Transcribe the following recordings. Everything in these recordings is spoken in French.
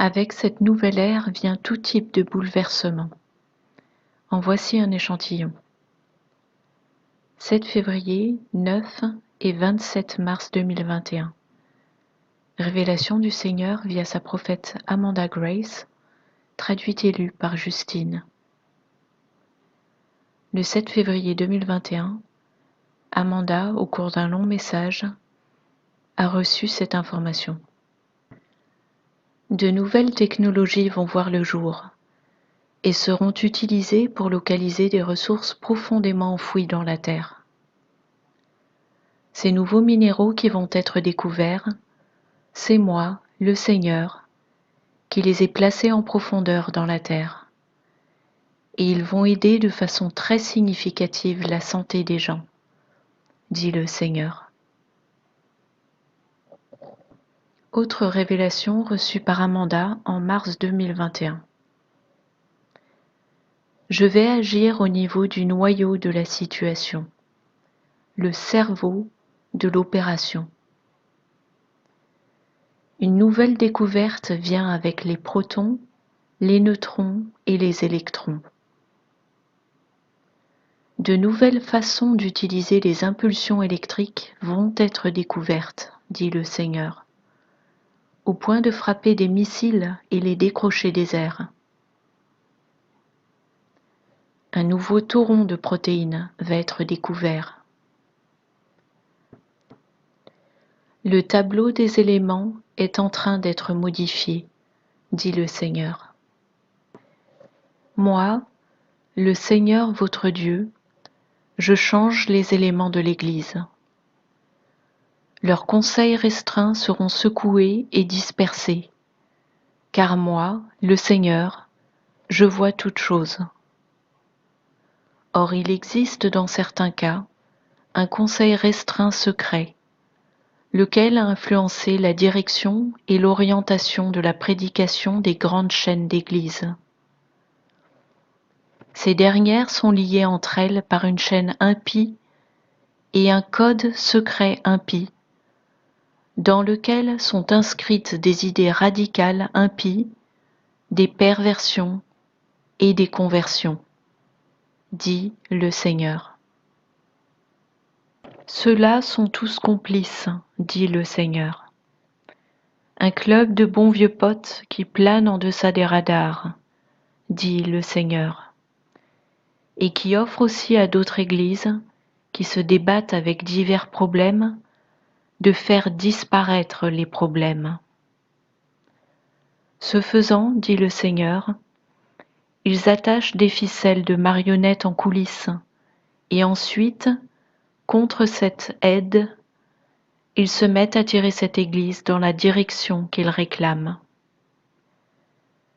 Avec cette nouvelle ère vient tout type de bouleversement. En voici un échantillon. 7 février, 9 et 27 mars 2021. Révélation du Seigneur via sa prophète Amanda Grace, traduite et lue par Justine. Le 7 février 2021, Amanda, au cours d'un long message, a reçu cette information. De nouvelles technologies vont voir le jour et seront utilisées pour localiser des ressources profondément enfouies dans la Terre. Ces nouveaux minéraux qui vont être découverts, c'est moi, le Seigneur, qui les ai placés en profondeur dans la Terre. Et ils vont aider de façon très significative la santé des gens, dit le Seigneur. Autre révélation reçue par Amanda en mars 2021. Je vais agir au niveau du noyau de la situation, le cerveau de l'opération. Une nouvelle découverte vient avec les protons, les neutrons et les électrons. De nouvelles façons d'utiliser les impulsions électriques vont être découvertes, dit le Seigneur, au point de frapper des missiles et les décrocher des airs. Un nouveau torrent de protéines va être découvert. Le tableau des éléments est en train d'être modifié, dit le Seigneur. Moi, le Seigneur votre Dieu, je change les éléments de l'Église. Leurs conseils restreints seront secoués et dispersés, car moi, le Seigneur, je vois toutes choses. Or il existe dans certains cas un conseil restreint secret, lequel a influencé la direction et l'orientation de la prédication des grandes chaînes d'églises. Ces dernières sont liées entre elles par une chaîne impie et un code secret impie, dans lequel sont inscrites des idées radicales impies, des perversions et des conversions, dit le Seigneur. Ceux-là sont tous complices, dit le Seigneur. Un club de bons vieux potes qui planent en deçà des radars, dit le Seigneur, et qui offre aussi à d'autres églises qui se débattent avec divers problèmes de faire disparaître les problèmes. Ce faisant, dit le Seigneur, ils attachent des ficelles de marionnettes en coulisses et ensuite, contre cette aide, ils se mettent à tirer cette Église dans la direction qu'ils réclament.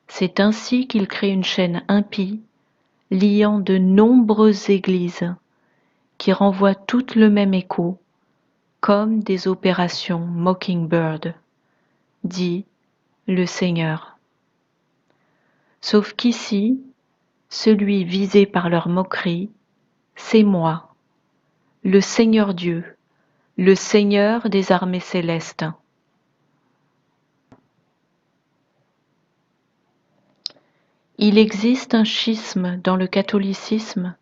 C'est ainsi qu'ils créent une chaîne impie liant de nombreuses églises qui renvoient toutes le même écho, comme des opérations Mockingbird, dit le Seigneur. Sauf qu'ici, celui visé par leur moquerie, c'est moi, le Seigneur Dieu, le Seigneur des armées célestes. Il existe un schisme dans le catholicisme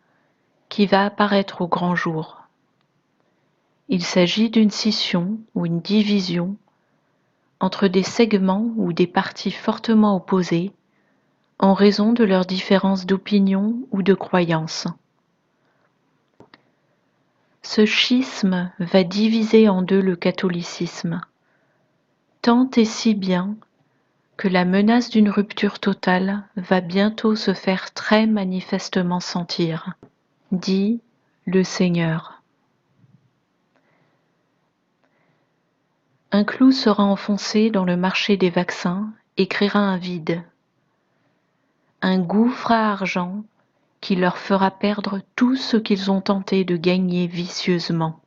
qui va apparaître au grand jour. Il s'agit d'une scission ou une division entre des segments ou des partis fortement opposés en raison de leurs différences d'opinion ou de croyances. Ce schisme va diviser en deux le catholicisme, tant et si bien que la menace d'une rupture totale va bientôt se faire très manifestement sentir, dit le Seigneur. Un clou sera enfoncé dans le marché des vaccins et créera un vide, un gouffre à argent qui leur fera perdre tout ce qu'ils ont tenté de gagner vicieusement.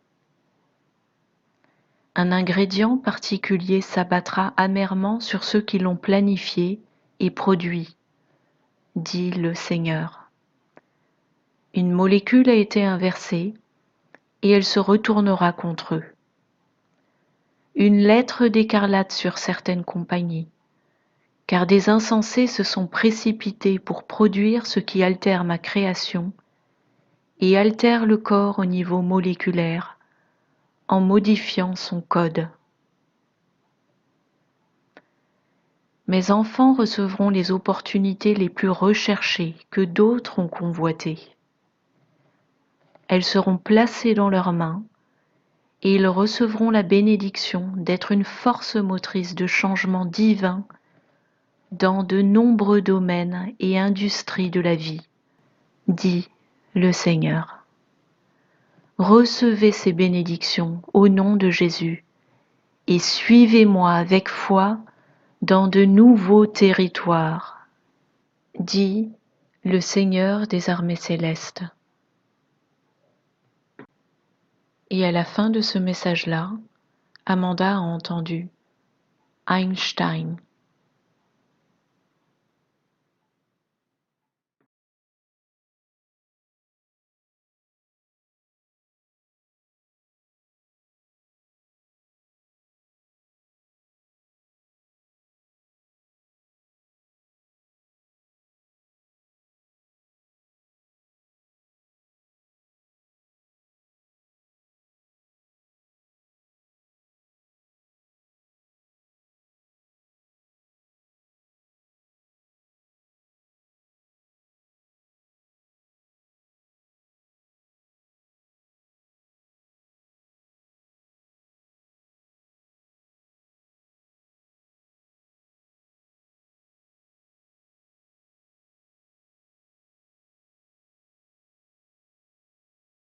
Un ingrédient particulier s'abattra amèrement sur ceux qui l'ont planifié et produit, dit le Seigneur. Une molécule a été inversée et elle se retournera contre eux. Une lettre d'écarlate sur certaines compagnies, car des insensés se sont précipités pour produire ce qui altère ma création et altère le corps au niveau moléculaire en modifiant son code. Mes enfants recevront les opportunités les plus recherchées que d'autres ont convoitées. Elles seront placées dans leurs mains et ils recevront la bénédiction d'être une force motrice de changement divin dans de nombreux domaines et industries de la vie, dit le Seigneur. Recevez ces bénédictions au nom de Jésus et suivez-moi avec foi dans de nouveaux territoires, dit le Seigneur des armées célestes. Et à la fin de ce message-là, Amanda a entendu Einstein.